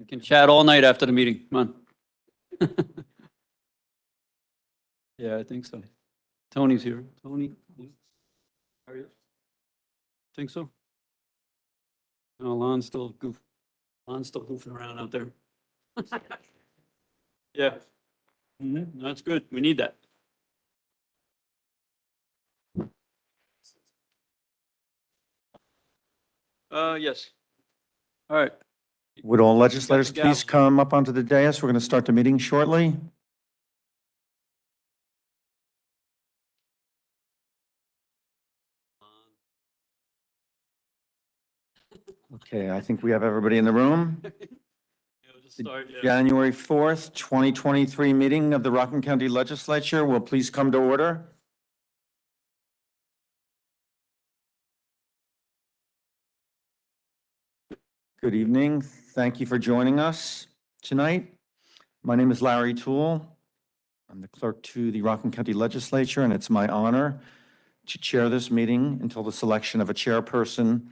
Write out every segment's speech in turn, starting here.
You can chat all night after the meeting. Come on. Yeah, I think so. Tony's here. Tony? How are you? Think so? No, Lon's still goofing around out there. Yeah. That's good. We need that. Yes. All right. Would all legislators gavel. please come up onto the dais? We're going to start the meeting shortly. Okay, I think we have everybody in the room. January 4th, 2023 meeting of the Rockland County Legislature will please come to order. Good evening. Thank you for joining us tonight. My name is Larry Toole. I'm the clerk to the Rockland County Legislature, and it's my honor to chair this meeting until the selection of a chairperson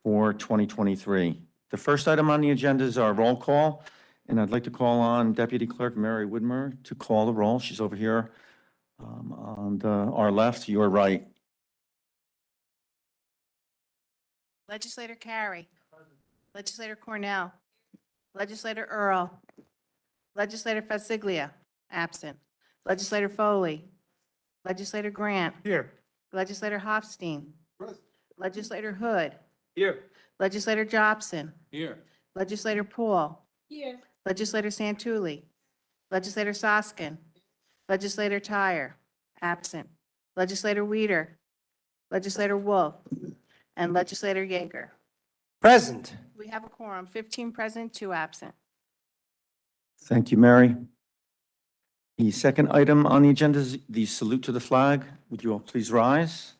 for 2023. The first item on the agenda is our roll call, and I'd like to call on Deputy Clerk Mary Widmer to call the roll. She's over here on our left, your right. Legislator Carey. Legislator Cornell. Legislator Earl. Legislator Fasiglia, absent. Legislator Foley. Legislator Grant. Here. Legislator Hofstein. Legislator Hood. Here. Legislator Jobson. Here. Legislator Paul. Here. Legislator Santulli. Legislator Soskin. Legislator Tyre, absent. Legislator Weider. Legislator Wolf. And Legislator Yeager. Present. We have a quorum, 15 present, 2 absent. Thank you, Mary. The second item on the agenda is the salute to the flag. Would you all please rise?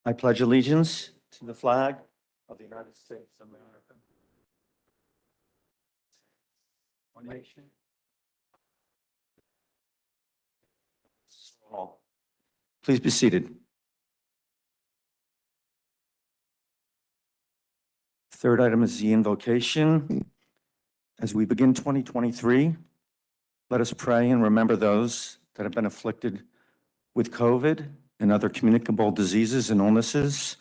I pledge allegiance to the flag of the United States of America. One nation. Please be seated. Third item is the invocation. As we begin 2023, let us pray and remember those that have been afflicted with COVID and other communicable diseases and illnesses,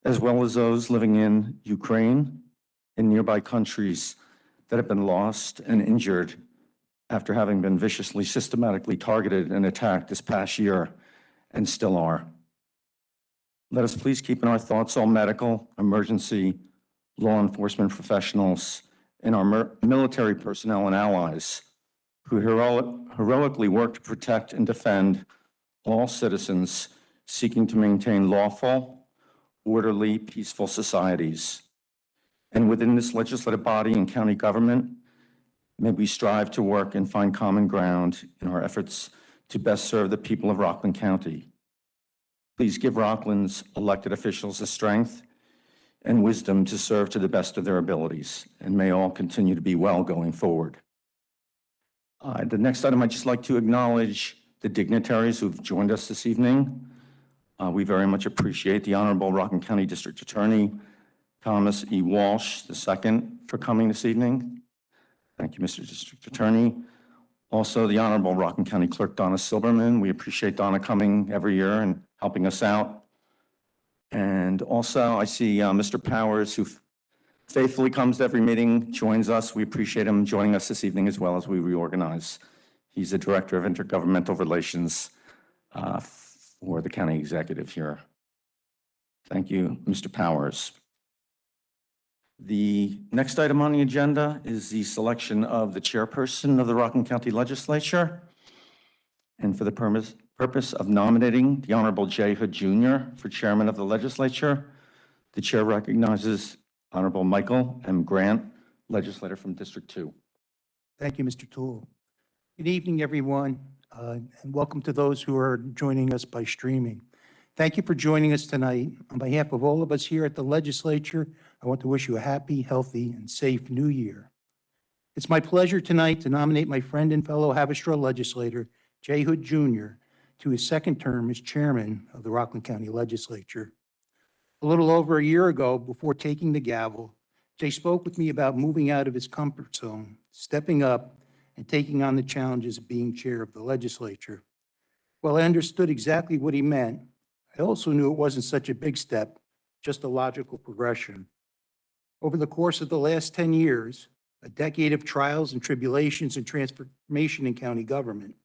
as well as those living in Ukraine and nearby countries that have been lost and injured after having been viciously, systematically targeted and attacked this past year and still are. Let us please keep in our thoughts all medical, emergency, law enforcement professionals, and our military personnel and allies who heroically work to protect and defend all citizens seeking to maintain lawful, orderly, peaceful societies. And within this legislative body and county government, may we strive to work and find common ground in our efforts to best serve the people of Rockland County. Please give Rockland's elected officials the strength and wisdom to serve to the best of their abilities, and may all continue to be well going forward. The next item, I'd just like to acknowledge the dignitaries who've joined us this evening. We very much appreciate the Honorable Rockland County District Attorney, Thomas E. Walsh II, for coming this evening. Thank you, Mr. District Attorney. Also, the Honorable Rockland County Clerk, Donna Silberman. We appreciate Donna coming every year and helping us out. And also, I see Mr. Powers, who faithfully comes to every meeting, joins us. We appreciate him joining us this evening as well as we reorganize. He's the Director of Intergovernmental Relations for the county executive here. Thank you, Mr. Powers. The next item on the agenda is the selection of the chairperson of the Rockland County Legislature. And for the purpose of nominating the Honorable Jay Hood Jr. for chairman of the legislature, the chair recognizes Honorable Michael M. Grant, legislator from District 2. Thank you, Mr. Toole. Good evening, everyone, and welcome to those who are joining us by streaming. Thank you for joining us tonight. On behalf of all of us here at the legislature, I want to wish you a happy, healthy, and safe new year. It's my pleasure tonight to nominate my friend and fellow Haverstraw legislator, Jay Hood Jr., to his second term as chairman of the Rockland County Legislature. A little over a year ago, before taking the gavel, Jay spoke with me about moving out of his comfort zone, stepping up, and taking on the challenges of being chair of the legislature. While I understood exactly what he meant, I also knew it wasn't such a big step, just a logical progression. Over the course of the last 10 years, a decade of trials and tribulations and transformation in county government,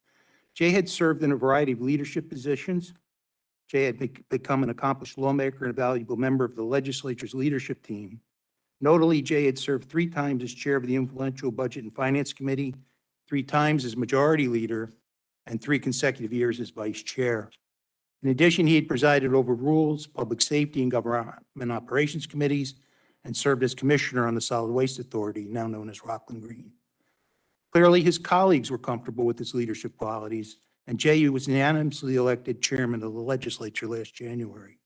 Jay had served in a variety of leadership positions. Jay had become an accomplished lawmaker and a valuable member of the legislature's leadership team. Notably, Jay had served 3 times as chair of the influential Budget and Finance Committee, 3 times as majority leader, and 3 consecutive years as vice chair. In addition, he had presided over rules, public safety, and government operations committees, and served as commissioner on the Solid Waste Authority, now known as Rockland Green. Clearly, his colleagues were comfortable with his leadership qualities, and Jay was unanimously elected chairman of the legislature last January.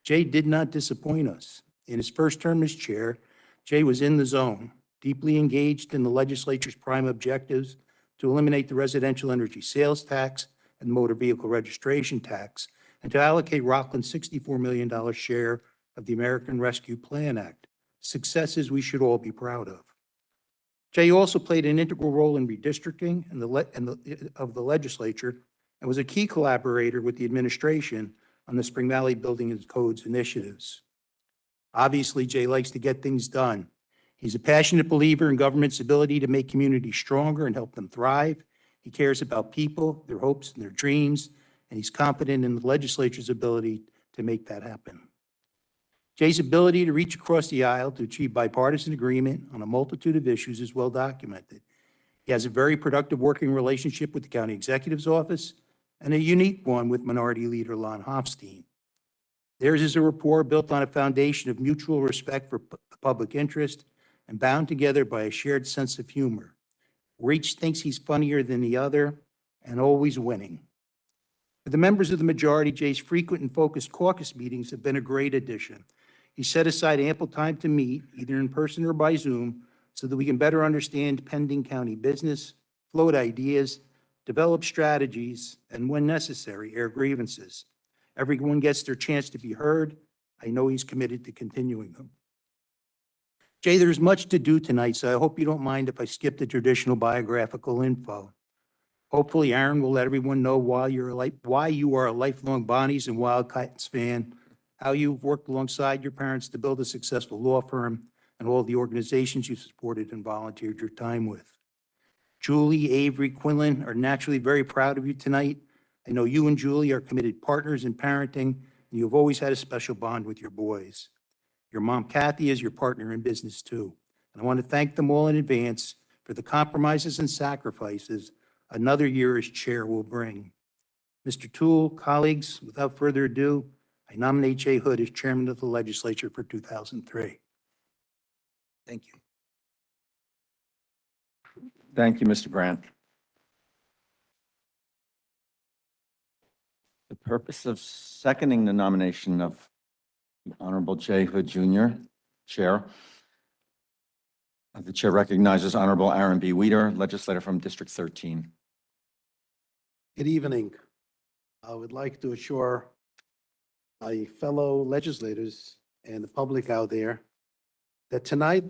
Jay did not disappoint us. In his first term as chair, Jay was in the zone, deeply engaged in the legislature's prime objectives to eliminate the residential energy sales tax and motor vehicle registration tax, and to allocate Rockland's $64 million share of the American Rescue Plan Act, successes we should all be proud of. Jay also played an integral role in redistricting of the legislature and was a key collaborator with the administration on the Spring Valley Building and Codes initiatives. Obviously, Jay likes to get things done. He's a passionate believer in government's ability to make communities stronger and help them thrive. He cares about people, their hopes, and their dreams, and he's confident in the legislature's ability to make that happen. Jay's ability to reach across the aisle to achieve bipartisan agreement on a multitude of issues is well documented. He has a very productive working relationship with the county executive's office and a unique one with Minority Leader Lon Hofstein. Theirs is a rapport built on a foundation of mutual respect for the public interest and bound together by a shared sense of humor, where each thinks he's funnier than the other and always winning. For the members of the majority, Jay's frequent and focused caucus meetings have been a great addition. He set aside ample time to meet, either in person or by Zoom, so that we can better understand pending county business, float ideas, develop strategies, and when necessary, air grievances. Everyone gets their chance to be heard. I know he's committed to continuing them. Jay, there's much to do tonight, so I hope you don't mind if I skip the traditional biographical info. Hopefully, Aaron will let everyone know why you are a lifelong Bonnies and Wildcats fan, how you've worked alongside your parents to build a successful law firm, and all the organizations you supported and volunteered your time with. Julie, Avery, Quinlan are naturally very proud of you tonight. I know you and Julie are committed partners in parenting, and you've always had a special bond with your boys. Your mom, Kathy, is your partner in business too. And I want to thank them all in advance for the compromises and sacrifices another year as chair will bring. Mr. Toole, colleagues, without further ado, I nominate Jay Hood as chairman of the legislature for 2003. Thank you. Thank you, Mr. Grant. The purpose of seconding the nomination of the Honorable Jay Hood Jr., Chair. The Chair recognizes Honorable Aaron B. Weeder, legislator from District 13. Good evening. I would like to assure my fellow legislators and the public out there that tonight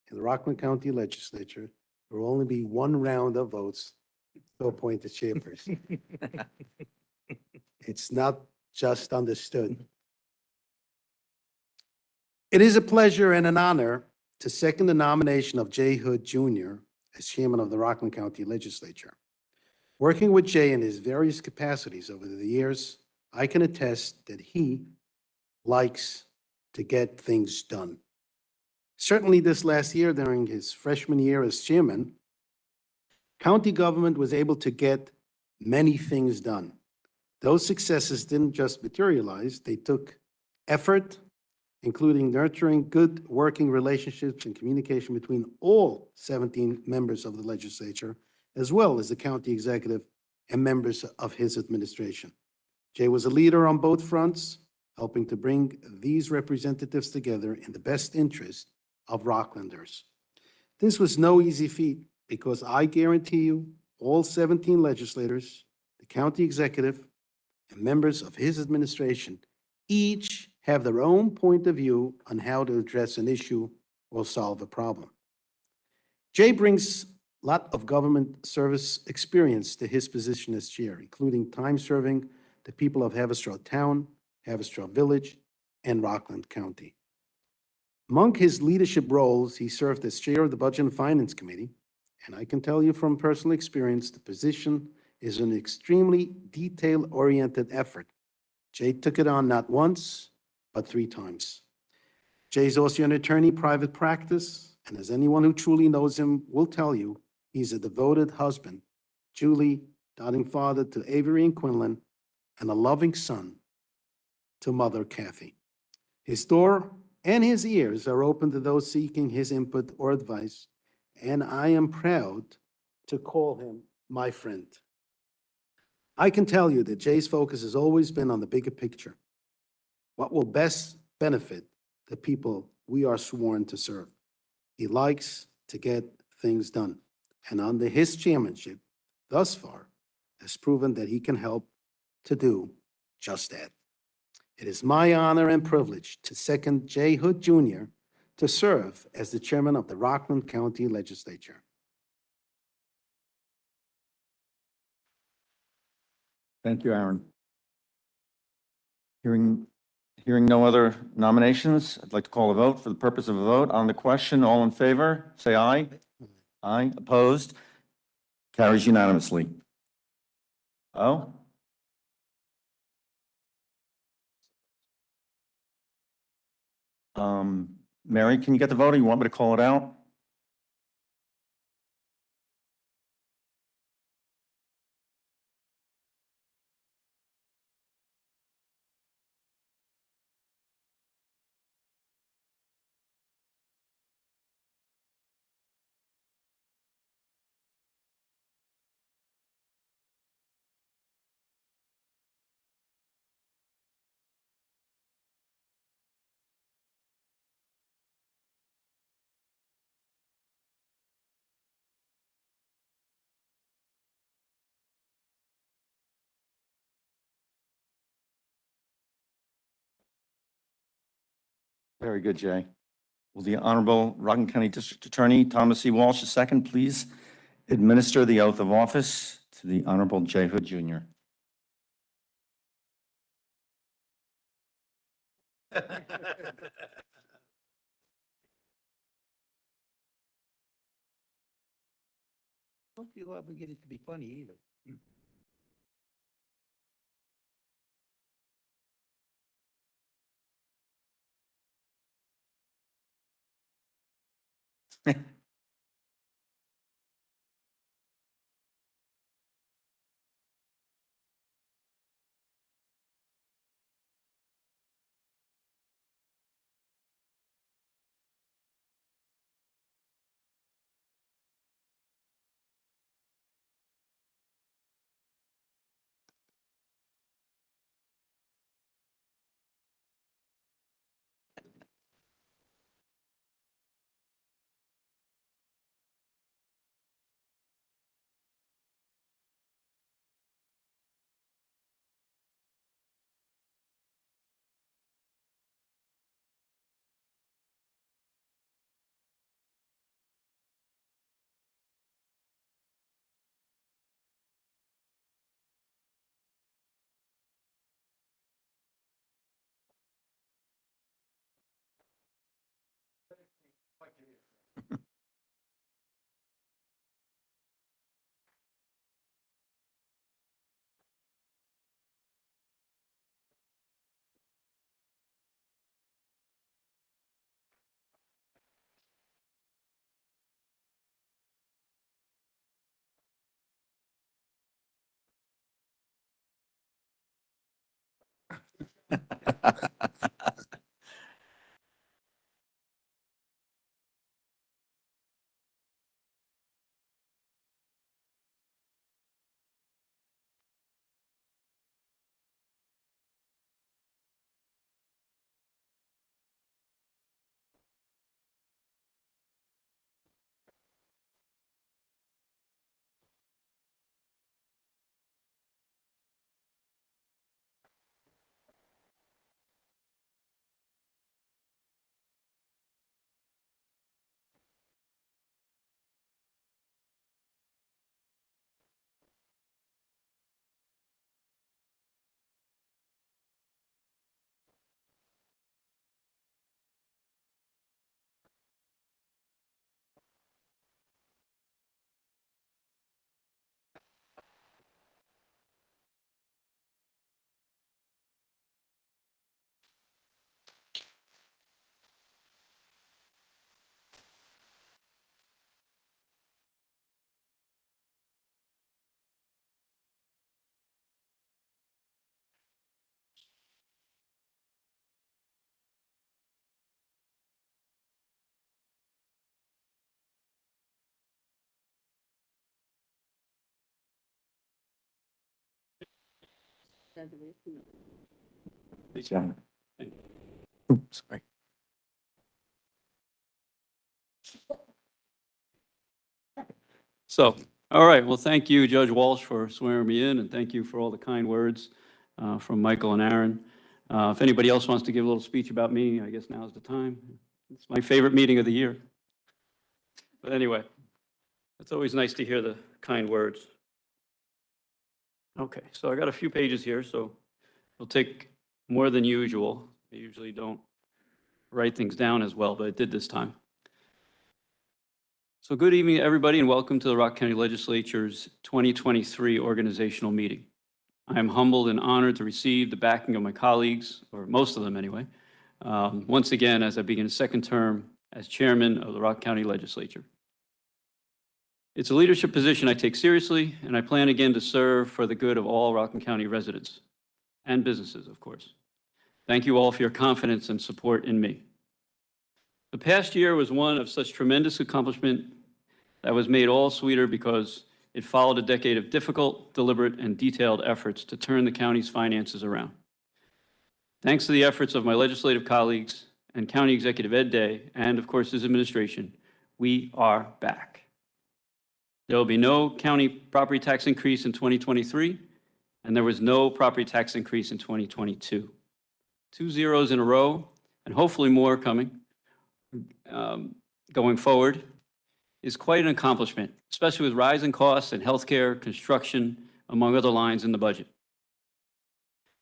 in the Rockland County Legislature, there will only be one round of votes to appoint the chairperson. It's not just understood. It is a pleasure and an honor to second the nomination of Jay Hood Jr. as chairman of the Rockland County Legislature. Working with Jay in his various capacities over the years, I can attest that he likes to get things done. Certainly this last year, during his freshman year as chairman, county government was able to get many things done. Those successes didn't just materialize, they took effort, including nurturing good working relationships and communication between all 17 members of the legislature, as well as the county executive and members of his administration. Jay was a leader on both fronts, helping to bring these representatives together in the best interest of Rocklanders. This was no easy feat because I guarantee you, all 17 legislators, the county executive, and members of his administration each have their own point of view on how to address an issue will solve a problem. Jay brings a lot of government service experience to his position as chair, including time serving the people of Haverstraw Town, Haverstraw Village, and Rockland County. Among his leadership roles, he served as chair of the Budget and Finance Committee, and I can tell you from personal experience, the position is an extremely detail-oriented effort. Jay took it on not once, but 3 times. Jay is also an attorney, private practice, and as anyone who truly knows him will tell you, he's a devoted husband, Julie, doting father to Avery and Quinlan, and a loving son to mother Kathy. His door and his ears are open to those seeking his input or advice, and I am proud to call him my friend. I can tell you that Jay's focus has always been on the bigger picture. What will best benefit the people we are sworn to serve? He likes to get things done, and under his chairmanship, thus far, has proven that he can help to do just that. It is my honor and privilege to second Jay Hood Jr. to serve as the chairman of the Rockland County Legislature. Thank you, Aaron. Hearing no other nominations, I'd like to call a vote. For the purpose of a vote on the question, all in favor, say aye. Aye. Opposed? Carries unanimously. Oh? Mary, can you get the vote, or you want me to call it out? Very good, Jay. Will the Honorable Rockland County District Attorney Thomas C. Walsh II please administer the oath of office to the Honorable Jay Hood Jr. Don't feel obligated to be funny either. Yeah. Oops, sorry. So, all right, well, thank you, Judge Walsh, for swearing me in, and thank you for all the kind words from Michael and Aaron. If anybody else wants to give a little speech about me, I guess now's the time. It's my favorite meeting of the year. But anyway, it's always nice to hear the kind words. Okay, so I got a few pages here, so it'll take more than usual. I usually don't write things down as well, but I did this time. So good evening, everybody, and welcome to the Rockland County Legislature's 2023 organizational meeting. I am humbled and honored to receive the backing of my colleagues, or most of them anyway, once again as I begin a second term as chairman of the Rockland County Legislature. It's a leadership position I take seriously, and I plan again to serve for the good of all Rockland County residents and businesses, of course. Thank you all for your confidence and support in me. The past year was one of such tremendous accomplishment that was made all sweeter because it followed a decade of difficult, deliberate, and detailed efforts to turn the county's finances around. Thanks to the efforts of my legislative colleagues and County Executive Ed Day, and of course his administration, we are back. There will be no county property tax increase in 2023, and there was no property tax increase in 2022. 2 zeros in a row, and hopefully more coming going forward, is quite an accomplishment, especially with rising costs in healthcare, construction, among other lines in the budget.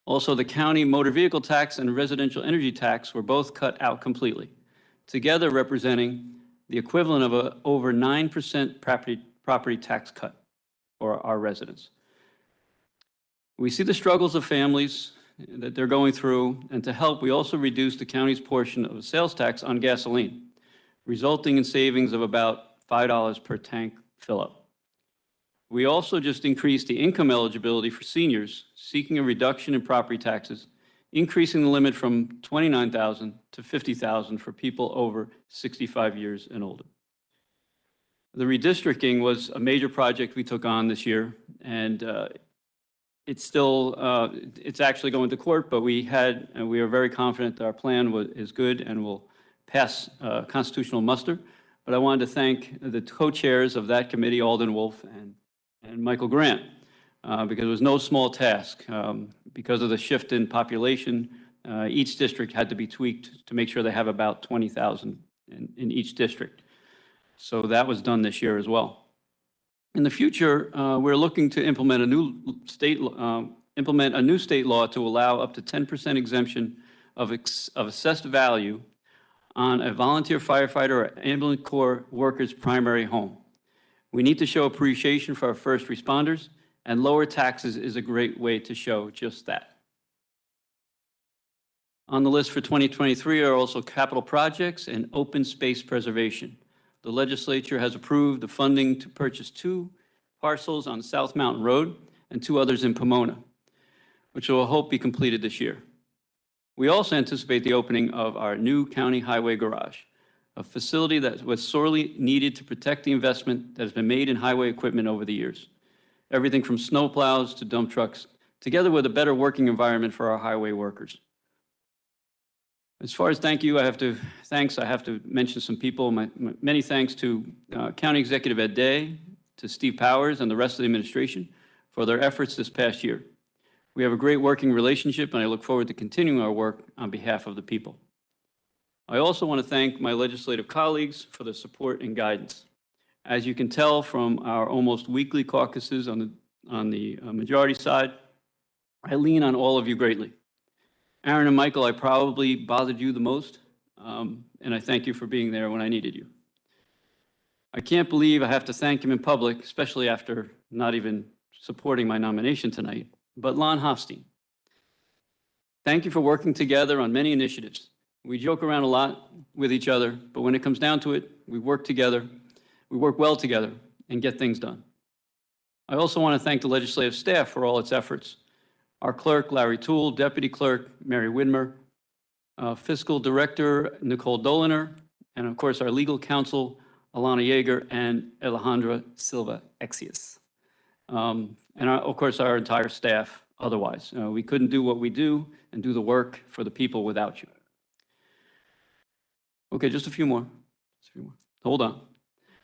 Also, the county motor vehicle tax and residential energy tax were both cut out completely, together representing the equivalent of a over 9% property tax cut for our residents. We see the struggles of families that they're going through, and to help, we also reduced the county's portion of the sales tax on gasoline, resulting in savings of about $5 per tank fill-up. We also just increased the income eligibility for seniors seeking a reduction in property taxes, increasing the limit from $29,000 to $50,000 for people over 65 years and older. The redistricting was a major project we took on this year, and it's actually going to court, but we are very confident that our plan is good and will pass constitutional muster. But I wanted to thank the co-chairs of that committee, Alden Wolf and Michael Grant, because it was no small task. Because of the shift in population, each district had to be tweaked to make sure they have about 20,000 in each district. So that was done this year as well. In the future, we're looking to implement a new state law to allow up to 10% exemption of assessed value on a volunteer firefighter or ambulance corps worker's primary home. We need to show appreciation for our first responders, and lower taxes is a great way to show just that. On the list for 2023 are also capital projects and open space preservation. The legislature has approved the funding to purchase 2 parcels on South Mountain Road and 2 others in Pomona, which we'll hope be completed this year. We also anticipate the opening of our new county highway garage, a facility that was sorely needed to protect the investment that has been made in highway equipment over the years. Everything from snowplows to dump trucks, together with a better working environment for our highway workers. As far as thank you, I have to mention some people. Many thanks to County Executive Ed Day, to Steve Powers and the rest of the administration for their efforts this past year. We have a great working relationship, and I look forward to continuing our work on behalf of the people. I also want to thank my legislative colleagues for their support and guidance. As you can tell from our almost weekly caucuses on the majority side, I lean on all of you greatly. Aaron and Michael, I probably bothered you the most, and I thank you for being there when I needed you. I can't believe I have to thank him in public, especially after not even supporting my nomination tonight, but Lon Hofstein. Thank you for working together on many initiatives. We joke around a lot with each other, but when it comes down to it, we work together, we work well together, and get things done. I also want to thank the legislative staff for all its efforts. Our clerk, Larry Toole, deputy clerk, Mary Widmer, fiscal director, Nicole Doliner, and of course, our legal counsel, Alana Yeager and Alejandra Silva Exius. And of course, our entire staff otherwise. We couldn't do what we do and do the work for the people without you. Okay, just a few more. Just a few more. Hold on.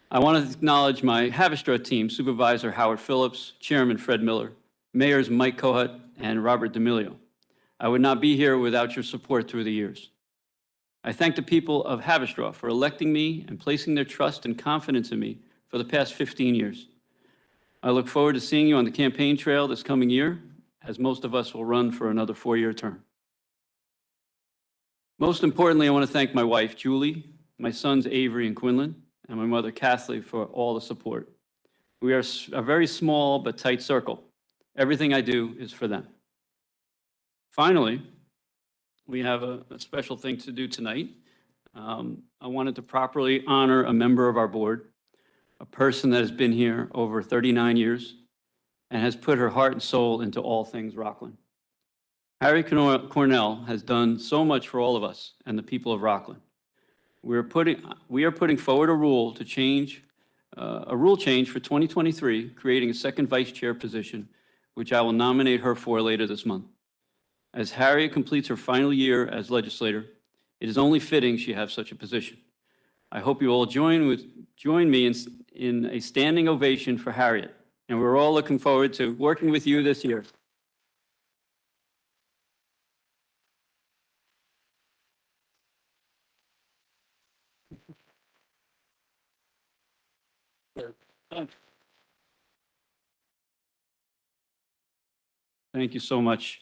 I want to acknowledge my Havistra team, Supervisor Howard Phillips, Chairman Fred Miller, Mayors Mike Kohut and Robert D'Amelio. I would not be here without your support through the years. I thank the people of Havistra for electing me and placing their trust and confidence in me for the past 15 years. I look forward to seeing you on the campaign trail this coming year, as most of us will run for another 4-year term. Most importantly, I want to thank my wife, Julie, my sons, Avery and Quinlan, and my mother, Kathleen, for all the support. We are a very small but tight circle. Everything I do is for them. Finally, we have a special thing to do tonight. I wanted to properly honor a member of our board, a person that has been here over 39 years and has put her heart and soul into all things Rockland. Harry Cornell has done so much for all of us and the people of Rockland. We are putting forward a rule change for 2023, creating a second vice chair position, which I will nominate her for later this month. As Harriet completes her final year as legislator, it is only fitting she have such a position. I hope you all join me in a standing ovation for Harriet, and we're all looking forward to working with you this year. Thank you so much.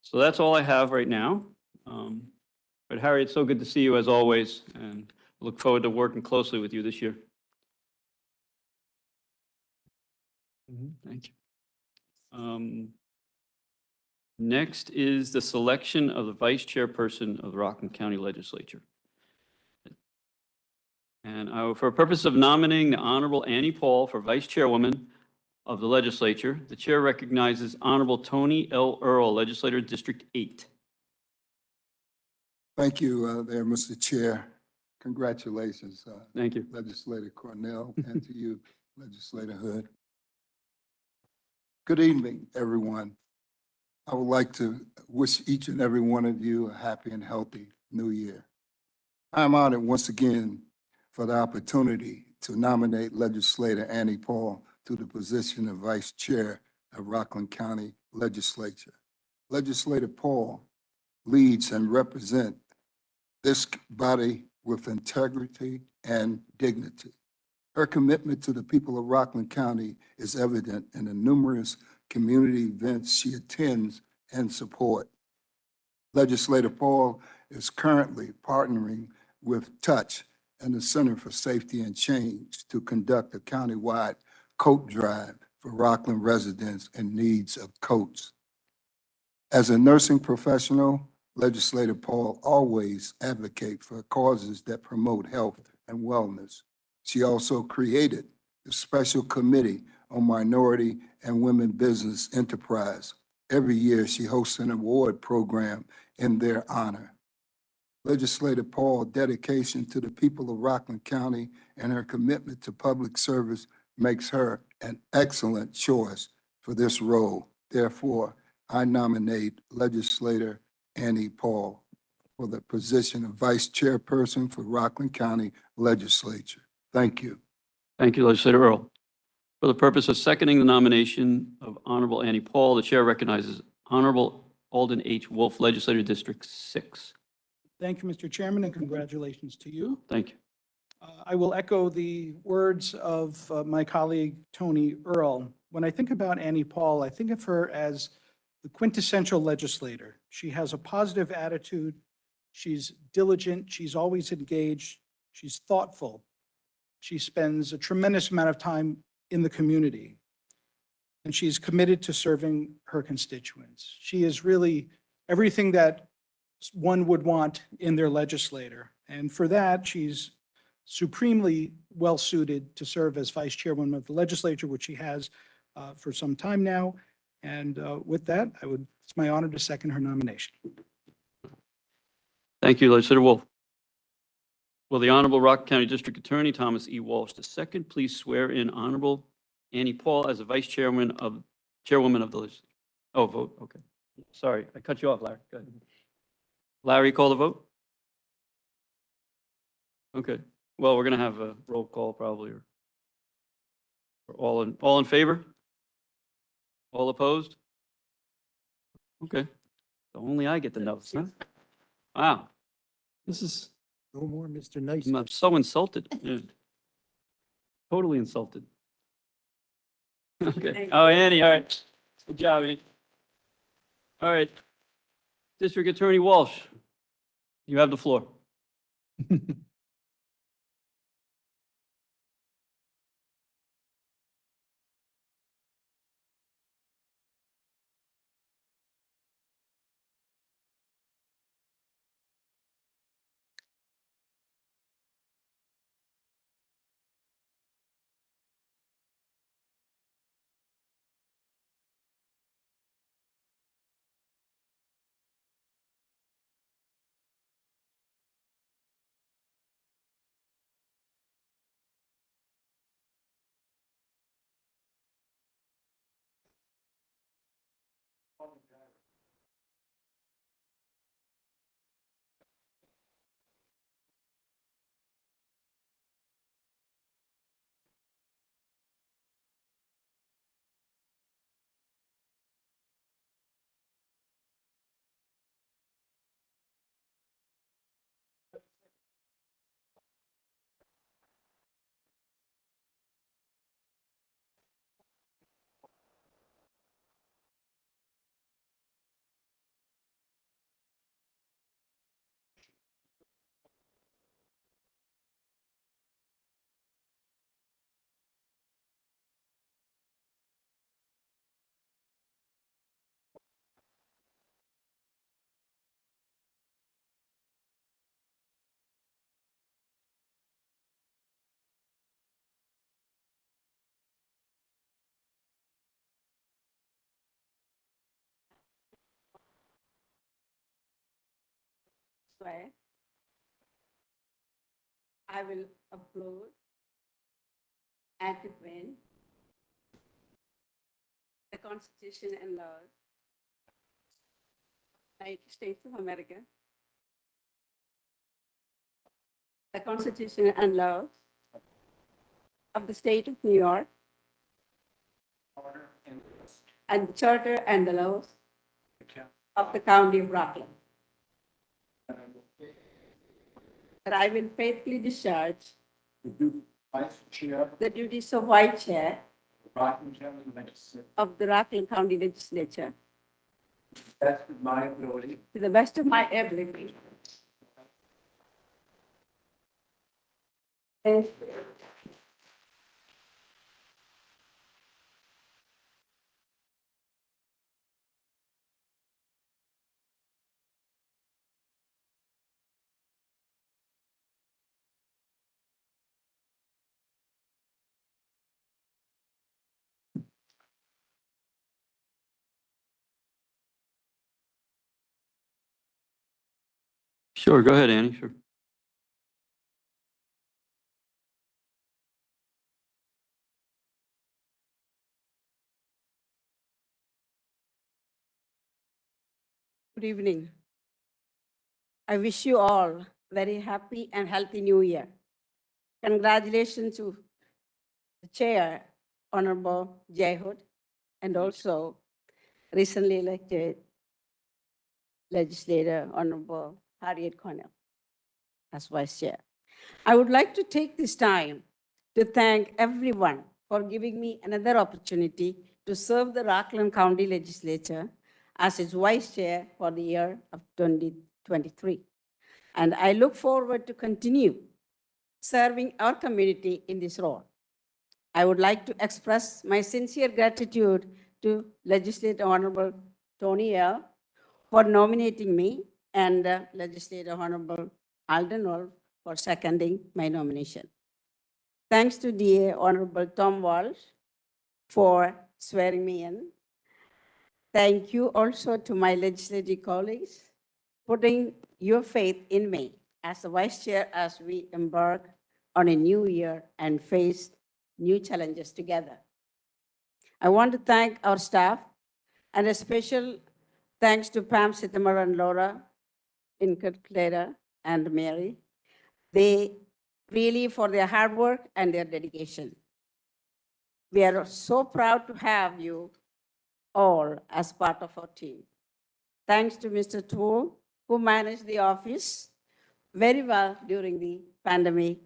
So that's all I have right now. But Harry, it's so good to see you as always, and look forward to working closely with you this year. Thank you. Next is the selection of the vice chairperson of the Rockland County Legislature. And for purpose of nominating the Honorable Annie Paul for vice chairwoman of the legislature, the chair recognizes Honorable Tony L. Earl, Legislator District 8. Thank you there, Mr. Chair. Congratulations, Thank you. Legislator Cornell, and to you, Legislator Hood. Good evening, everyone. I would like to wish each and every one of you a happy and healthy new year. I'm honored once again for the opportunity to nominate Legislator Annie Paul to the position of Vice Chair of Rockland County Legislature. Legislator Paul leads and represents this body with integrity and dignity. Her commitment to the people of Rockland County is evident in the numerous community events she attends and supports. Legislator Paul is currently partnering with Touch and the Center for Safety and Change to conduct a countywide coat drive for Rockland residents in needs of coats. As a nursing professional, Legislator Paul always advocates for causes that promote health and wellness. She also created the Special Committee on Minority and Women Business Enterprise. Every year, she hosts an award program in their honor. Legislator Paul's dedication to the people of Rockland County and her commitment to public service makes her an excellent choice for this role. Therefore, I nominate Legislator Annie Paul for the position of Vice Chairperson for Rockland County Legislature. Thank you. Thank you, Legislator Earl. For the purpose of seconding the nomination of Honorable Annie Paul, the chair recognizes Honorable Alden H. Wolf, Legislator District 6. Thank you, Mr. Chairman, and congratulations to you. Thank you. I will echo the words of my colleague, Tony Earl. When I think about Annie Paul, I think of her as the quintessential legislator. She has a positive attitude. She's diligent. She's always engaged. She's thoughtful. She spends a tremendous amount of time in the community, and she's committed to serving her constituents. She is really everything that one would want in their legislator. And for that, she's supremely well-suited to serve as vice chairwoman of the legislature, which she has for some time now. And with that, it's my honor to second her nomination. Thank you, Legislator Wolf. Will the Honorable Rockland County District Attorney Thomas E. Walsh II please swear in Honorable Annie Paul as the Vice Chairwoman of the Legislature? Oh, vote, okay. Sorry, I cut you off, Larry. Go ahead. Larry, call the vote? Okay, well, we're going to have a roll call probably, or all in favor? All opposed? Okay, so only I get the notes, huh? Wow, this is, No more Mr. Nice. I'm so insulted. Yeah. Totally insulted. Okay, oh, Annie, all right. Good job, Annie. All right. District Attorney Walsh, you have the floor. Swear. I will upload and defend the Constitution and laws of the United States of America, the Constitution and laws of the State of New York, and the Charter and the laws of the County of Rockland. That I will faithfully discharge the duties of Vice Chair of the Rockland County Legislature to the best of my ability. And Sure, go ahead, Annie, sure. good evening. I wish you all very happy and healthy new year. Congratulations to the chair, Honorable Jay Hood, and also recently elected legislator, Honorable Harriet Cornell, as vice chair. I would like to take this time to thank everyone for giving me another opportunity to serve the Rockland County Legislature as its vice chair for the year of 2023. And I look forward to continue serving our community in this role. I would like to express my sincere gratitude to Legislator Honorable Tony L. for nominating me and Legislator Honorable Alden Wolf for seconding my nomination. Thanks to DA Honorable Tom Walsh for swearing me in. Thank you also to my legislative colleagues putting your faith in me as the vice chair as we embark on a new year and face new challenges together. I want to thank our staff And a special thanks to Pam Sithamar and Laura Incarclera and Mary. They really for their hard work and their dedication. We are so proud to have you all as part of our team. Thanks to Mr. Toole, who managed the office very well during the pandemic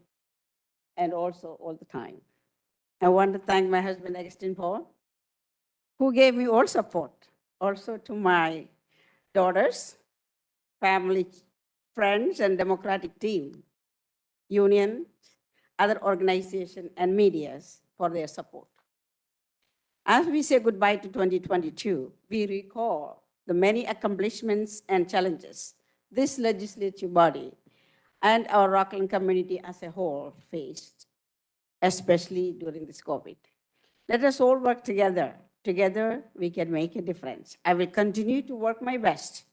and also all the time. I want to thank my husband, Augustine Paul, who gave me all support. Also to my daughters, family, friends, and Democratic team, union, other organizations, and medias for their support. As we say goodbye to 2022, we recall the many accomplishments and challenges this legislative body and our Rockland community as a whole faced, especially during this COVID. Let us all work together. Together, we can make a difference. I will continue to work my best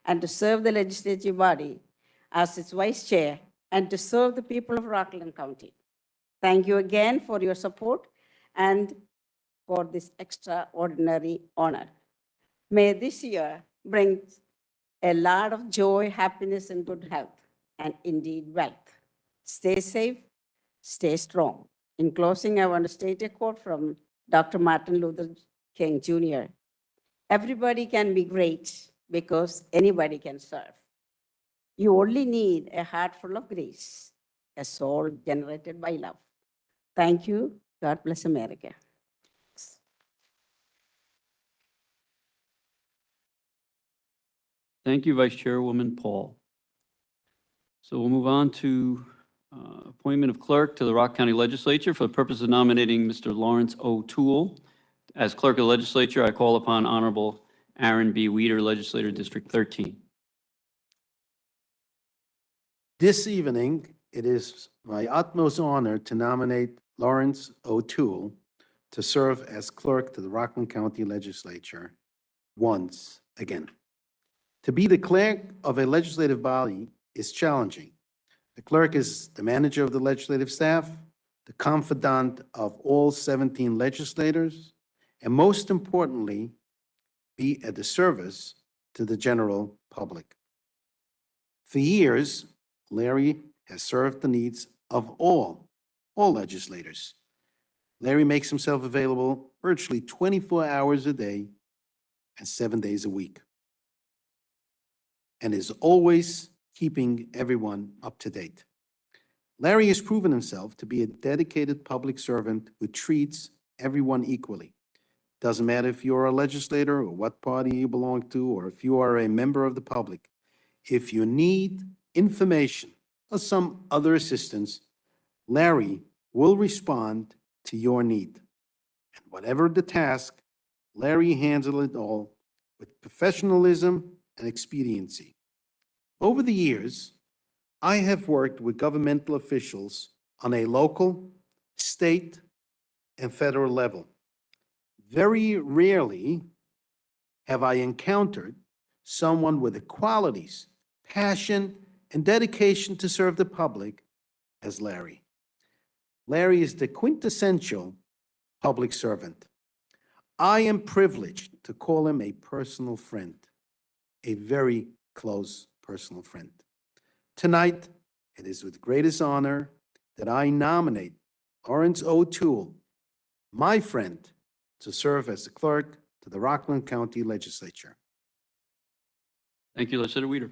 and to serve the legislative body as its vice chair and to serve the people of Rockland County. Thank you again for your support and for this extraordinary honor. May this year bring a lot of joy, happiness, and good health, and indeed wealth. Stay safe, stay strong. In closing, I want to state a quote from Dr. Martin Luther King Jr. Everybody can be great because anybody can serve. You only need a heart full of grace, a soul generated by love. Thank you. God bless America. Thank you, Vice Chairwoman Paul. So we'll move on to appointment of clerk to the Rock County Legislature. For the purpose of nominating Mr. Lawrence O'Toole as clerk of the legislature, I call upon Honorable Aaron B. Weeder, Legislator District 13. This evening, it is my utmost honor to nominate Lawrence O'Toole to serve as clerk to the Rockland County Legislature once again. To be the clerk of a legislative body is challenging. The clerk is the manager of the legislative staff, the confidant of all 17 legislators, and most importantly, be at the service to the general public. For years, Larry has served the needs of all legislators. Larry makes himself available virtually 24 hours a day and 7 days a week, and is always keeping everyone up to date. Larry has proven himself to be a dedicated public servant who treats everyone equally. Doesn't matter if you're a legislator or what party you belong to, or if you are a member of the public. If you need information or some other assistance, Larry will respond to your need. And whatever the task, Larry handles it all with professionalism and expediency. Over the years, I have worked with governmental officials on a local, state, and federal level. Very rarely have I encountered someone with the qualities, passion, and dedication to serve the public as Larry. Larry is the quintessential public servant. I am privileged to call him a personal friend, a very close personal friend. Tonight, it is with greatest honor that I nominate Lawrence O'Toole, my friend, to serve as the clerk to the Rockland County Legislature. Thank you, Legislator Weeder.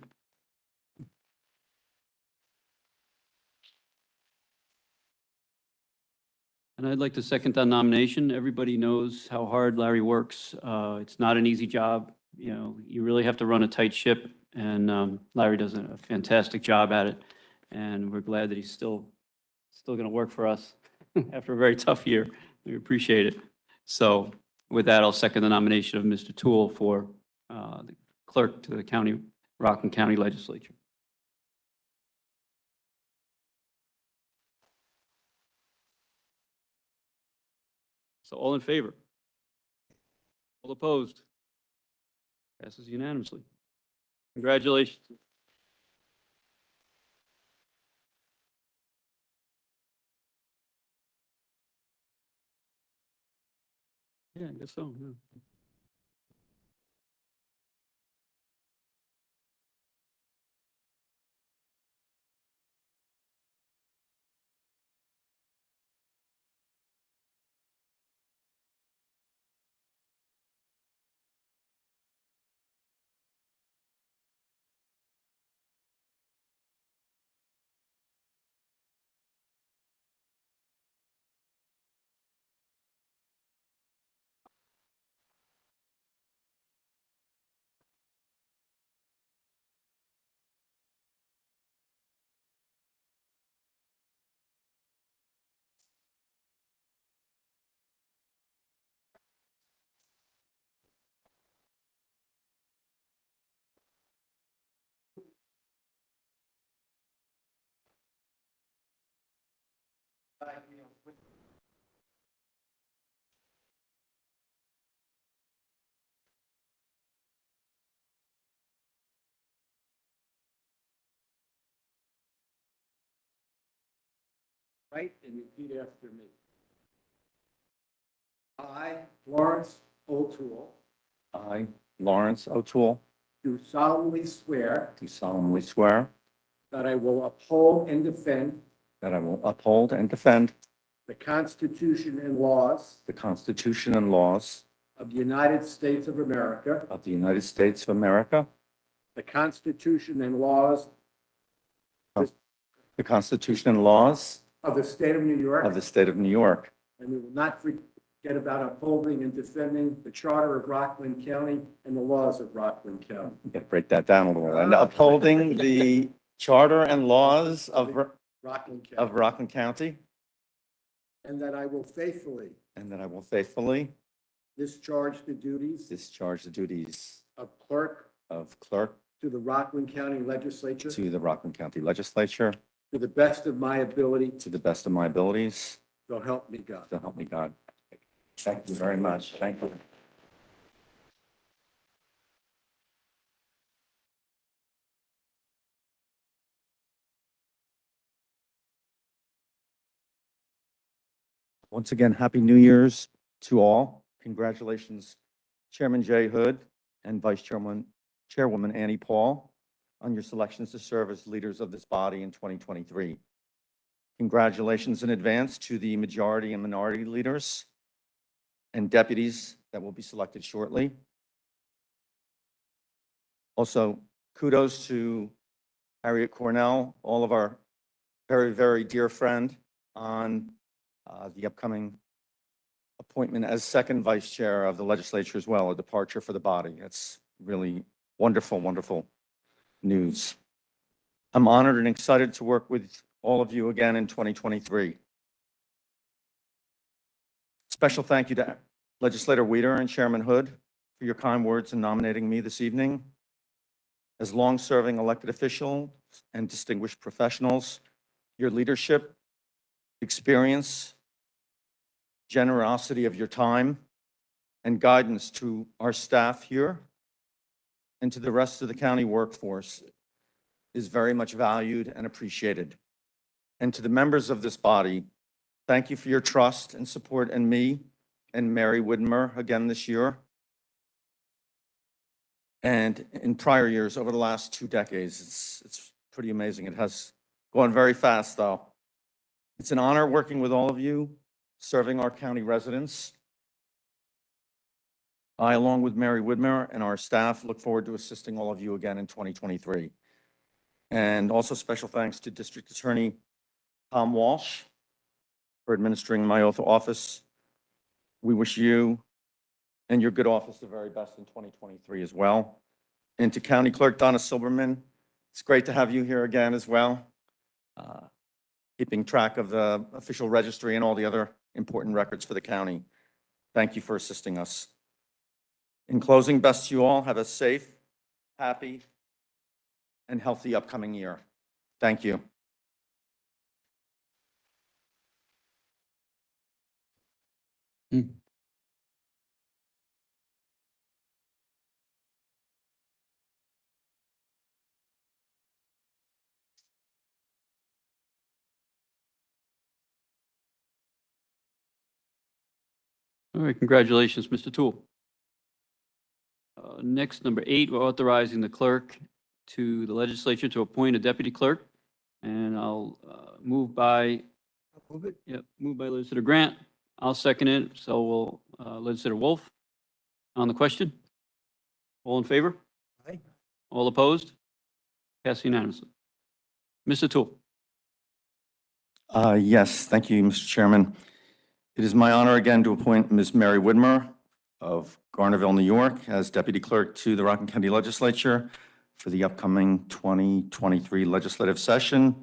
And I'd like to second that nomination. Everybody knows how hard Larry works. It's not an easy job. You know, you really have to run a tight ship, and Larry does a fantastic job at it. And we're glad that he's still going to work for us after a very tough year. We appreciate it. So with that, I'll second the nomination of Mr. Toole for the clerk to the Rockland County Legislature. So all in favor? All opposed? Passes unanimously. Congratulations. Yeah, I guess so. Yeah. right, and repeat after me. I, Lawrence O'Toole, I, Lawrence O'Toole, do solemnly swear do solemnly swear that I will uphold and defend that I will uphold and defend the Constitution and laws the Constitution and laws of the United States of America, of the United States of America, the Constitution and laws the Constitution and laws of the State of New York, of the State of New York, and we will not forget about upholding and defending the Charter of Rockland County and the laws of Rockland County. you got to break that down a little, and upholding the charter and laws of Rockland County. Rockland County, And that I will faithfully and that I will faithfully discharge the duties discharge the duties of clerk of clerk to the Rockland County Legislature to the Rockland County Legislature to the best of my ability, to the best of my abilities, so help me God. so help me God. Thank you very much. Thank you. Once again, Happy New Year's to all. Congratulations, Chairman Jay Hood and Vice Chairwoman Annie Paul, on your selections to serve as leaders of this body in 2023. Congratulations in advance to the majority and minority leaders and deputies that will be selected shortly. Also, kudos to Harriet Cornell, all of our very, very dear friend, on the upcoming appointment as second vice chair of the legislature as well, a departure for the body. It's really wonderful, wonderful news. I'm honored and excited to work with all of you again in 2023. Special thank you to Legislator Weider and Chairman Hood for your kind words in nominating me this evening. As long-serving elected officials and distinguished professionals, your leadership, experience, generosity of your time, and guidance to our staff here and to the rest of the county workforce is very much valued and appreciated. And to the members of this body, thank you for your trust and support in me and Mary Widmer again this year. And in prior years, over the last 2 decades, it's pretty amazing. It has gone very fast, though. It's an honor working with all of you, serving our county residents. I, along with Mary Widmer and our staff, look forward to assisting all of you again in 2023. And also special thanks to District Attorney Tom Walsh for administering my oath of office. We wish you and your good office the very best in 2023 as well. And to County Clerk Donna Silberman, it's great to have you here again as well, keeping track of the official registry and all the other important records for the county. Thank you for assisting us. In closing, best to you all. Have a safe, happy, and healthy upcoming year. Thank you. All right, congratulations, Mr. Toole. Next, number 8, we're authorizing the clerk to the legislature to appoint a deputy clerk. And I'll move by, Move it. yep, moved by Legislator Grant. I'll second it. So will Legislator Wolf on the question. All in favor? Aye. All opposed? Passed unanimously. Mr. Toole. Yes, thank you, Mr. Chairman. It is my honor again to appoint Ms. Mary Widmer of Garnerville, New York, as Deputy Clerk to the Rockland County Legislature for the upcoming 2023 legislative session.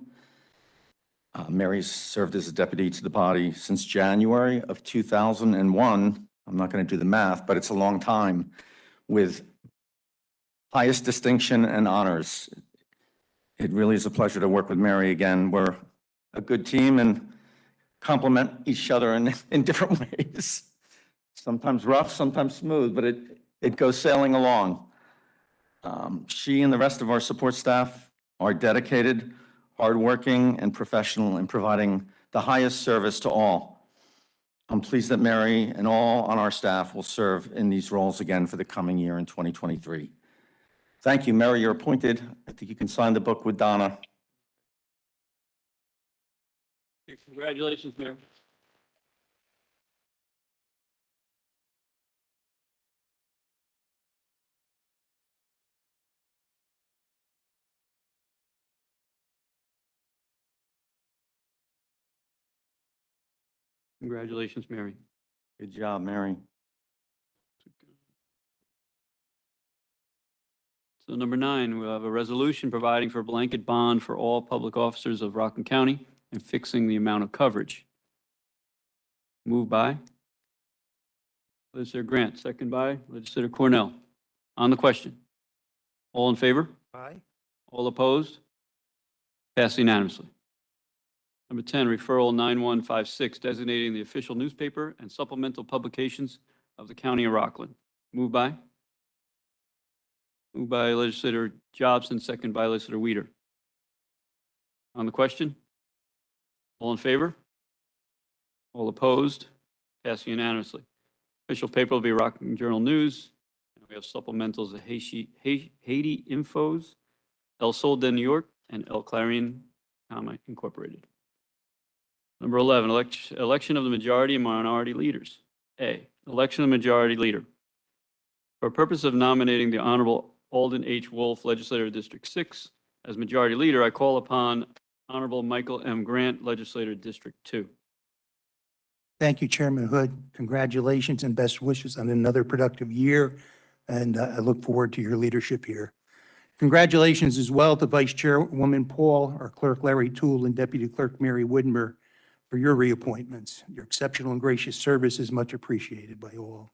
Mary's served as a deputy to the body since January of 2001. I'm not going to do the math, but it's a long time, with highest distinction and honors. It really is a pleasure to work with Mary again. We're a good team and complement each other in different ways. Sometimes rough, sometimes smooth, but it goes sailing along. She and the rest of our support staff are dedicated, hardworking, and professional in providing the highest service to all. I'm pleased that Mary and all on our staff will serve in these roles again for the coming year in 2023. Thank you, Mary. You're appointed. I think you can sign the book with Donna. Congratulations, Mayor. Congratulations, Mary. Good job, Mary. So number 9, we have a resolution providing for a blanket bond for all public officers of Rockland County and fixing the amount of coverage. Moved by Legislator Grant, second by Legislator Cornell. On the question. All in favor? Aye. All opposed? Passed unanimously. Number 10, referral 9156, designating the official newspaper and supplemental publications of the County of Rockland. Moved by? Moved by Legislator Jobson, second by Legislator Weider. On the question? All in favor? All opposed? Passed unanimously. Official paper will be Rockland Journal News. And we have supplementals of Haiti Infos, El Sol de New York, and El Clarion Comma Incorporated. Number 11, election of the majority and minority leaders. A, election of the majority leader. For purpose of nominating the Honorable Alden H. Wolf, Legislator of District 6, as majority leader, I call upon Honorable Michael M. Grant, Legislator District 2. Thank you, Chairman Hood. Congratulations and best wishes on another productive year, and I look forward to your leadership here. Congratulations as well to Vice Chairwoman Paul, our Clerk Larry Toole, and Deputy Clerk Mary Widmer for your reappointments. Your exceptional and gracious service is much appreciated by all.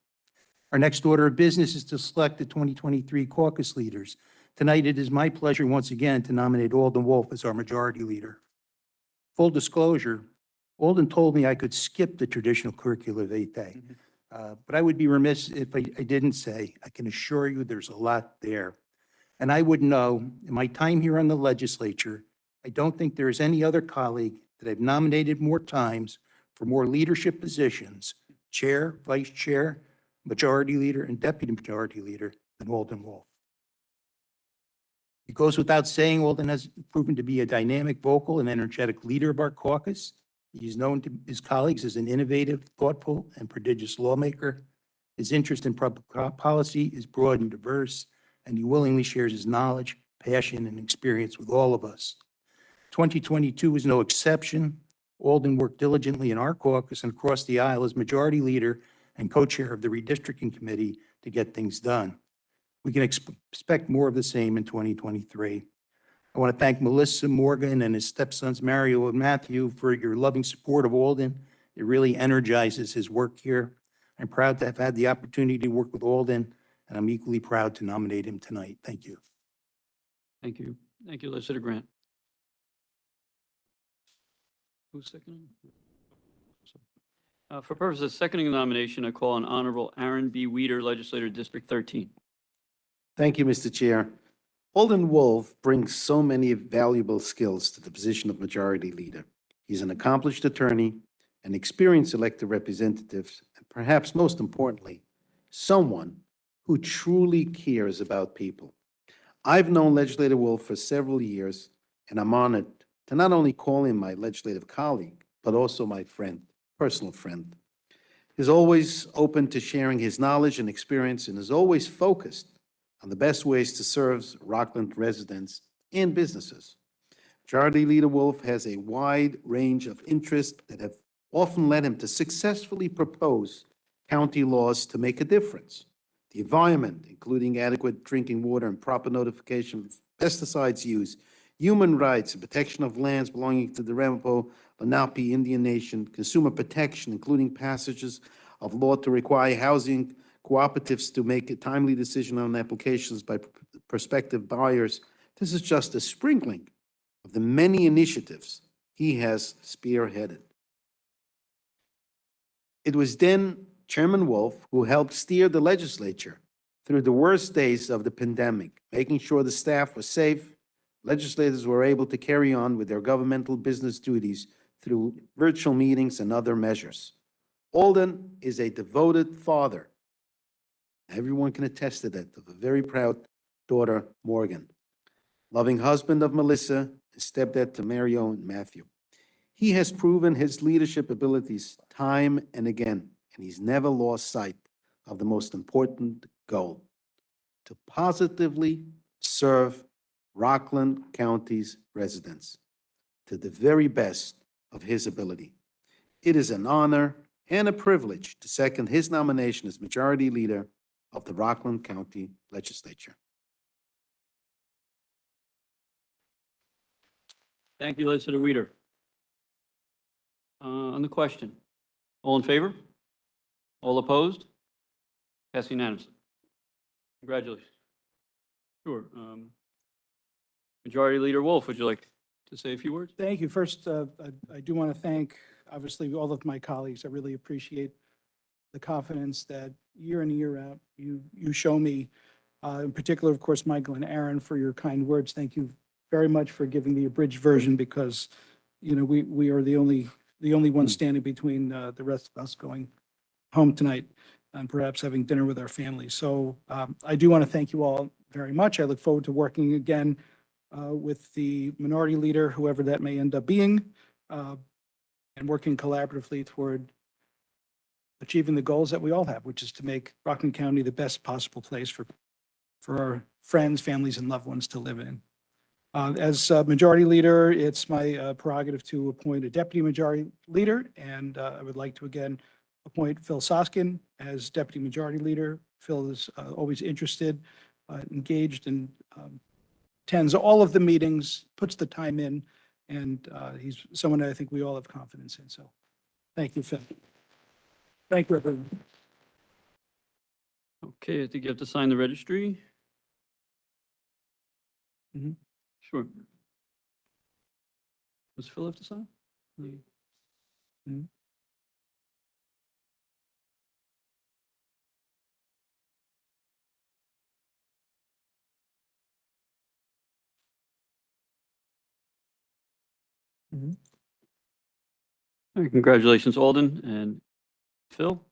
Our next order of business is to select the 2023 caucus leaders. Tonight, it is my pleasure once again to nominate Alden Wolf as our majority leader. Full disclosure, Alden told me I could skip the traditional curricular vitae, but I would be remiss if I didn't say, I can assure you there's a lot there. And I would know, in my time here on the legislature, I don't think there is any other colleague that I've nominated more times for more leadership positions, chair, vice chair, majority leader, and deputy majority leader, than Alden Wolf. It goes without saying, Alden has proven to be a dynamic, vocal, and energetic leader of our caucus. He is known to his colleagues as an innovative, thoughtful, and prodigious lawmaker. His interest in public policy is broad and diverse, and he willingly shares his knowledge, passion, and experience with all of us. 2022 is no exception. Alden worked diligently in our caucus and across the aisle as majority leader and co-chair of the redistricting committee to get things done. We can expect more of the same in 2023. I want to thank Melissa Morgan and his stepsons Mario and Matthew for your loving support of Alden. It really energizes his work here. I'm proud to have had the opportunity to work with Alden, and I'm equally proud to nominate him tonight. Thank you. Thank you. Thank you, Legislator Grant. Who's seconding? For purposes of seconding the nomination, I call on Honorable Aaron B. Weider, Legislator District 13. Thank you, Mr. Chair. Alden Wolf brings so many valuable skills to the position of majority leader. He's an accomplished attorney, an experienced elected representative, and perhaps most importantly, someone who truly cares about people. I've known Legislator Wolf for several years, and I'm honored to not only call him my legislative colleague, but also my friend, personal friend. He's always open to sharing his knowledge and experience and is always focused on the best ways to serve Rockland residents and businesses. Majority Leader Wolf has a wide range of interests that have often led him to successfully propose county laws to make a difference. The environment, including adequate drinking water and proper notification of pesticides use, human rights and protection of lands belonging to the Ramapo-Lenape Indian Nation, consumer protection, including passages of law to require housing cooperatives to make a timely decision on applications by prospective buyers. This is just a sprinkling of the many initiatives he has spearheaded. It was then Chairman Wolf who helped steer the legislature through the worst days of the pandemic, making sure the staff was safe, legislators were able to carry on with their governmental business duties through virtual meetings and other measures. Alden is a devoted father. Everyone can attest to that, of a very proud daughter, Morgan. Loving husband of Melissa, and stepdad to Mario and Matthew. He has proven his leadership abilities time and again, and he's never lost sight of the most important goal, to positively serve Rockland County's residents to the very best of his ability. It is an honor and a privilege to second his nomination as Majority Leader of the Rockland County Legislature. Thank you, Legislator Weider. On the question, all in favor? All opposed? Passed unanimously. Congratulations. Sure. Majority Leader Wolf, would you like to say a few words? Thank you. First, I do want to thank, obviously, all of my colleagues. I really appreciate the confidence that year in and year out you show me. In particular, of course, Michael and Aaron, for your kind words. Thank you very much for giving the abridged version, because, you know, we are the only one standing between the rest of us going home tonight and perhaps having dinner with our families. So I do want to thank you all very much. I look forward to working again with the minority leader, whoever that may end up being, and working collaboratively toward achieving the goals that we all have, which is to make Rockland County the best possible place for our friends, families, and loved ones to live in. As majority leader, it's my prerogative to appoint a deputy majority leader, and I would like to again appoint Phil Soskin as deputy majority leader. Phil is always interested, engaged, and attends all of the meetings, puts the time in, and he's someone that I think we all have confidence in. So thank you, Phil. Thank you, everyone. Okay, I think you have to sign the registry. Mhm. Sure. Does Phil have to sign? Mhm. Mhm. All right, congratulations, Alden and Phil.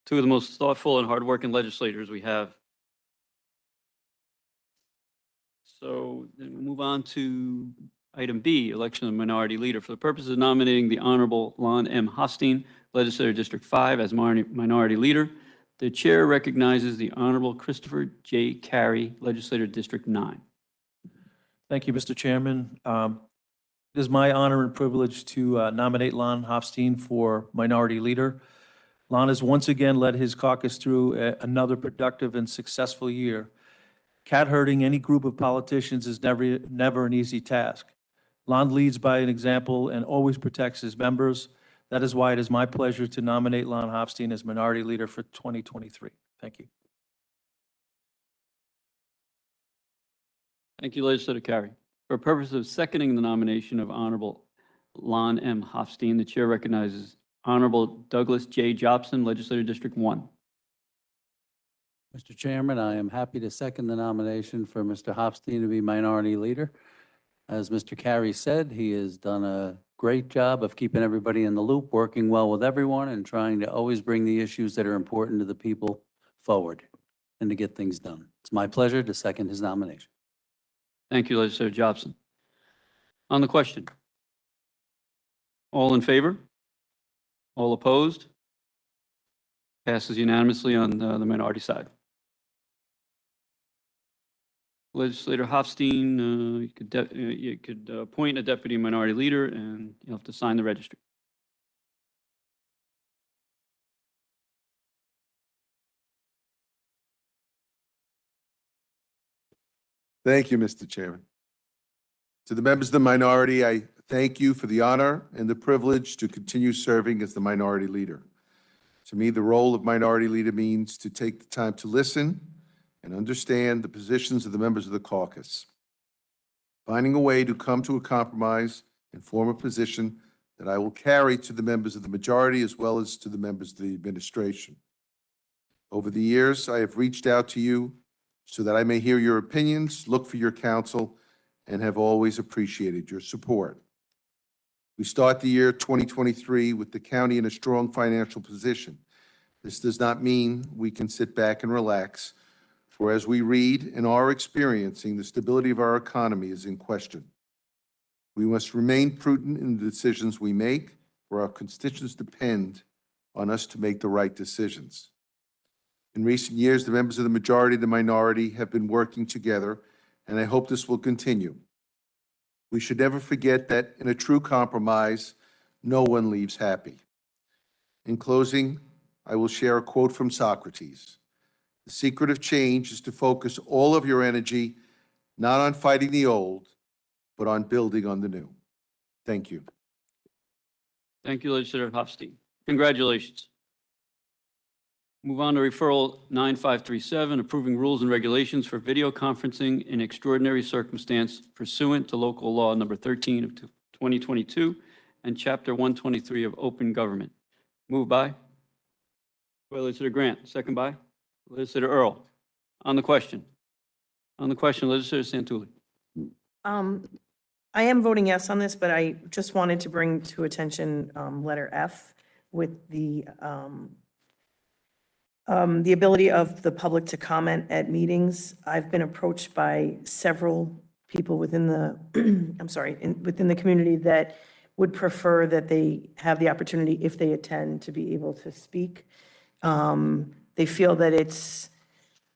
Two of the most thoughtful and hardworking legislators we have. So then we'll move on to item B, election of minority leader. For the purpose of nominating the Honorable Lon M. Hostine, Legislator District 5, as minority leader, the chair recognizes the Honorable Christopher J. Carey, Legislator District 9. Thank you, Mr. Chairman. It is my honor and privilege to nominate Lon Hofstein for Minority Leader. Lon has once again led his caucus through another productive and successful year. Cat herding any group of politicians is never an easy task. Lon leads by an example and always protects his members. That is why it is my pleasure to nominate Lon Hofstein as Minority Leader for 2023. Thank you. Thank you, Legislator Carey. For purpose of seconding the nomination of Honorable Lon M. Hofstein, the chair recognizes Honorable Douglas J. Jobson, Legislator District 1. Mr. Chairman, I am happy to second the nomination for Mr. Hofstein to be Minority Leader. As Mr. Carey said, he has done a great job of keeping everybody in the loop, working well with everyone, and trying to always bring the issues that are important to the people forward and to get things done. It's my pleasure to second his nomination. Thank you, Legislator Jobson. On the question, all in favor? All opposed? Passes unanimously on the minority side. Legislator Hofstein, you could appoint a deputy minority leader, and you'll have to sign the registry. Thank you, Mr. Chairman. To the members of the minority, I thank you for the honor and the privilege to continue serving as the minority leader. To me, the role of minority leader means to take the time to listen and understand the positions of the members of the caucus, finding a way to come to a compromise and form a position that I will carry to the members of the majority as well as to the members of the administration. Over the years, I have reached out to you so that I may hear your opinions, look for your counsel, and have always appreciated your support. We start the year 2023 with the county in a strong financial position. This does not mean we can sit back and relax, for as we read and are experiencing, the stability of our economy is in question. We must remain prudent in the decisions we make, for our constituents depend on us to make the right decisions. In recent years, the members of the majority and the minority have been working together, and I hope this will continue. We should never forget that in a true compromise, no one leaves happy. In closing, I will share a quote from Socrates. The secret of change is to focus all of your energy not on fighting the old, but on building on the new. Thank you. Thank you, Legislator Hofstein. Congratulations. Move on to referral 9537, approving rules and regulations for video conferencing in extraordinary circumstance pursuant to local law number 13 of 2022 and chapter 123 of open government. Moved by Legislator Grant, second by Legislator Earl. On the question, Legislator Santulli. I am voting yes on this, but I just wanted to bring to attention letter F with the ability of the public to comment at meetings. I've been approached by several people within the, within the community that would prefer that they have the opportunity, if they attend, to be able to speak. They feel that it's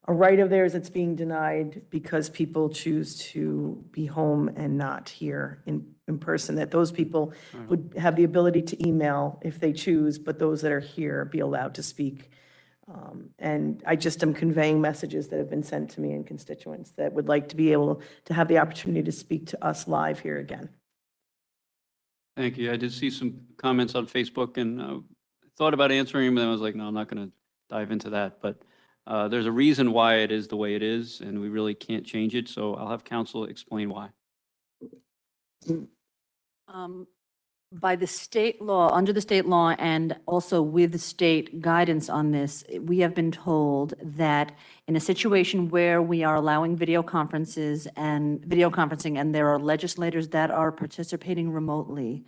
a right of theirs that's being denied because people choose to be home and not here in person, that those people would have the ability to email if they choose, but those that are here be allowed to speak. And I just am conveying messages that have been sent to me and constituents that would like to be able to have the opportunity to speak to us live here again. Thank you. I did see some comments on Facebook and thought about answering them, and I was like, no, I'm not going to dive into that. But there's a reason why it is the way it is, and we really can't change it. So I'll have counsel explain why. By the state law, under the state law, and also with state guidance on this, we have been told that in a situation where we are allowing video conferencing and there are legislators that are participating remotely,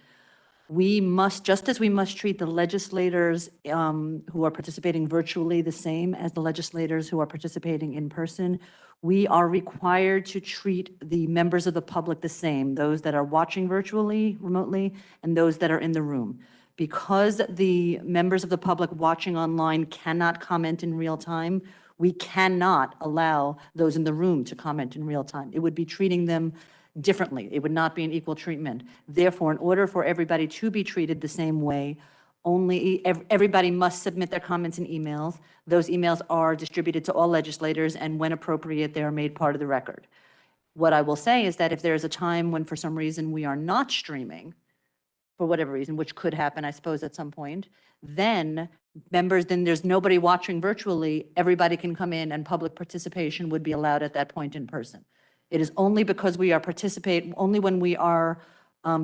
we must, just as we must treat the legislators who are participating virtually the same as the legislators who are participating in person, we are required to treat the members of the public the same, those that are watching virtually, remotely, and those that are in the room. Because the members of the public watching online cannot comment in real time, we cannot allow those in the room to comment in real time. It would be treating them differently. It would not be an equal treatment. Therefore, in order for everybody to be treated the same way, everybody must submit their comments in emails. Those emails are distributed to all legislators, and when appropriate, they are made part of the record. What I will say is that if there is a time when for some reason we are not streaming, for whatever reason, which could happen, I suppose, at some point, then there's nobody watching virtually, everybody can come in and public participation would be allowed at that point in person. It is only because we are only when we are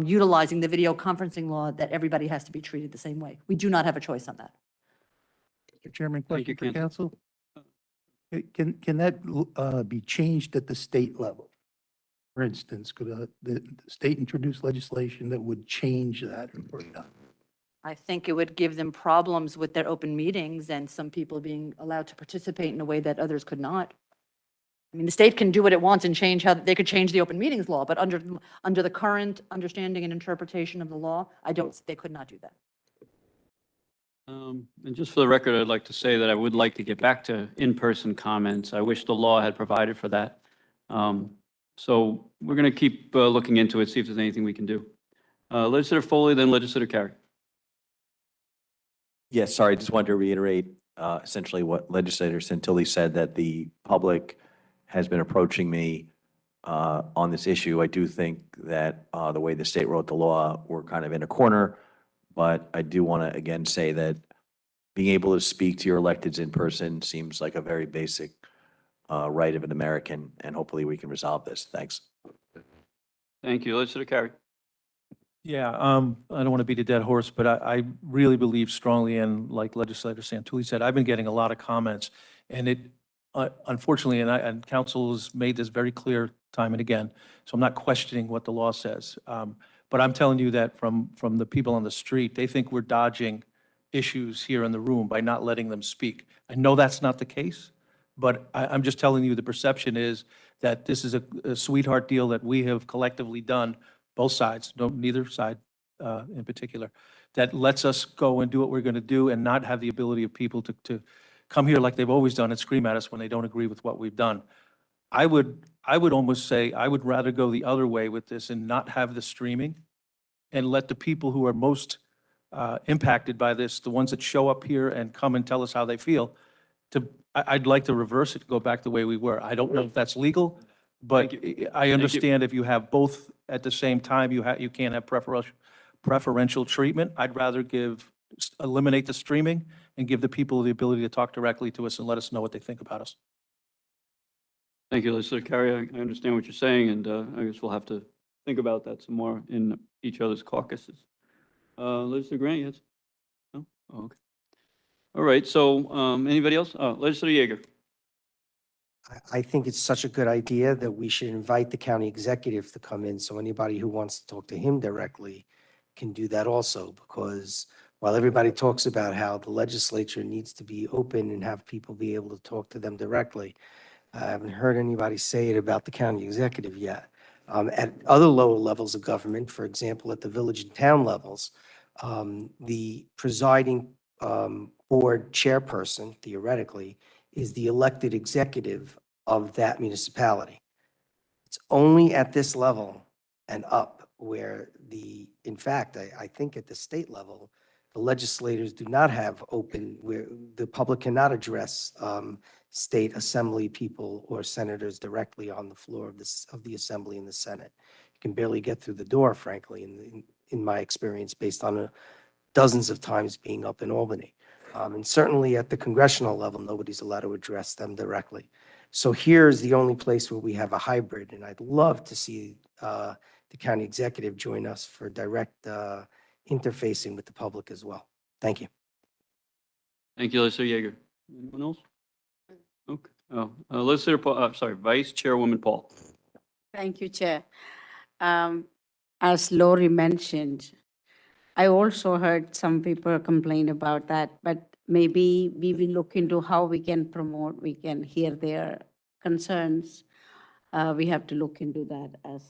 utilizing the video conferencing law that everybody has to be treated the same way. We do not have a choice on that. Mr. Chairman, Thank you, question for council? Can that be changed at the state level? For instance, could the state introduce legislation that would change that or not? I think it would give them problems with their open meetings and some people being allowed to participate in a way that others could not. I mean, the state can do what it wants and change how they could change the open meetings law, but under the current understanding and interpretation of the law, they could not do that. And just for the record, I'd like to say that I would like to get back to in-person comments. I wish the law had provided for that. So we're going to keep looking into it, see if there's anything we can do. Legislator Foley, then Legislator Carey. Yes, sorry, just wanted to reiterate essentially what Legislator Santulli said, that the public has been approaching me on this issue. I do think that the way the state wrote the law, we're kind of in a corner, but I do want to again say that being able to speak to your electeds in person seems like a very basic right of an American, and hopefully we can resolve this. Thanks. Thank you. Legislator Carey. Yeah, I don't want to beat a dead horse, but I really believe strongly in, like Legislator Santulli said, I've been getting a lot of comments, and it unfortunately, and council has made this very clear time and again, so I'm not questioning what the law says. But I'm telling you that from the people on the street, they think we're dodging issues here in the room by not letting them speak. I know that's not the case, but I'm just telling you, the perception is that this is a sweetheart deal that we have collectively done, both sides, neither side in particular, that lets us go and do what we're going to do and not have the ability of people to come here like they've always done and scream at us when they don't agree with what we've done. I would almost say, I would rather go the other way with this and not have the streaming and let the people who are most impacted by this, the ones that show up here and come and tell us how they feel, I'd like to reverse it, go back the way we were. I don't know if that's legal, but I understand if you have both at the same time, you can't have preferential treatment. I'd rather eliminate the streaming and give the people the ability to talk directly to us and let us know what they think about us. Thank you, Legislator Carey. I understand what you're saying, and I guess we'll have to think about that some more in each other's caucuses. Legislator Grant, yes? No? Oh, okay. All right, so anybody else? Legislator Yeager. I think it's such a good idea that we should invite the county executive to come in, so anybody who wants to talk to him directly can do that also, because while everybody talks about how the legislature needs to be open and have people be able to talk to them directly, I haven't heard anybody say it about the county executive yet. At other lower levels of government, for example, at the village and town levels, the presiding board chairperson, theoretically, is the elected executive of that municipality. It's only at this level and up where in fact, I think at the state level, the legislators do not have open, where the public cannot address state assembly people or senators directly on the floor of the assembly and the Senate. You can barely get through the door, frankly, in my experience, based on dozens of times being up in Albany. And certainly at the congressional level, nobody's allowed to address them directly. So here's the only place where we have a hybrid, and I'd love to see the county executive join us for direct interfacing with the public as well. Thank you. Thank you, Legislator Yeager. Anyone else? Okay. Legislator Paul, Vice Chairwoman Paul. Thank you, Chair. As Lori mentioned, I also heard some people complain about that, but maybe we will look into how we can promote, we can hear their concerns. We have to look into that, as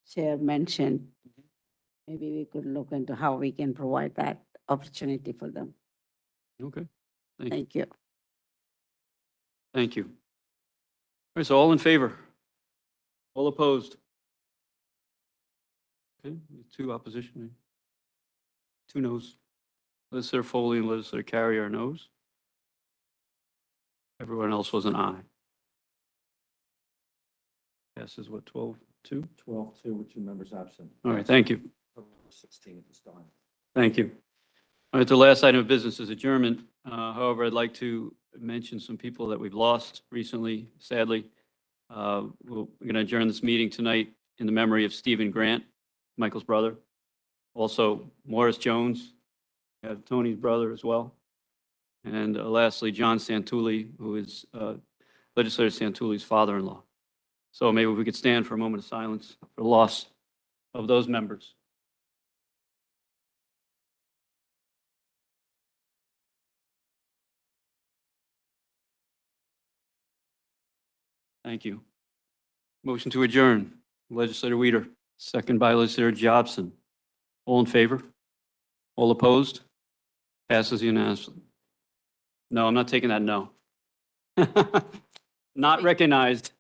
Chair mentioned. Maybe we could look into how we can provide that opportunity for them. Okay. Thank you. Thank you. All right, so all in favor? All opposed? Okay, 2 opposition. 2 noes. Legislator Foley and Legislator Carey are noes. Everyone else was an aye. Passes what, 12-2? 12-2 with 2 members absent. All right, thank you. 16 at this time. Thank you. All right, the last item of business is adjournment. However, I'd like to mention some people that we've lost recently, sadly. We're going to adjourn this meeting tonight in the memory of Stephen Grant, Michael's brother. Also, Morris Jones, we have Tony's brother as well. And lastly, John Santulli, who is Legislator Santulli's father-in-law. So maybe we could stand for a moment of silence for the loss of those members. Thank you. Motion to adjourn. Legislator Weider, second by Legislator Jobson. All in favor? All opposed? Passes unanimously. No, I'm not taking that no. Not recognized.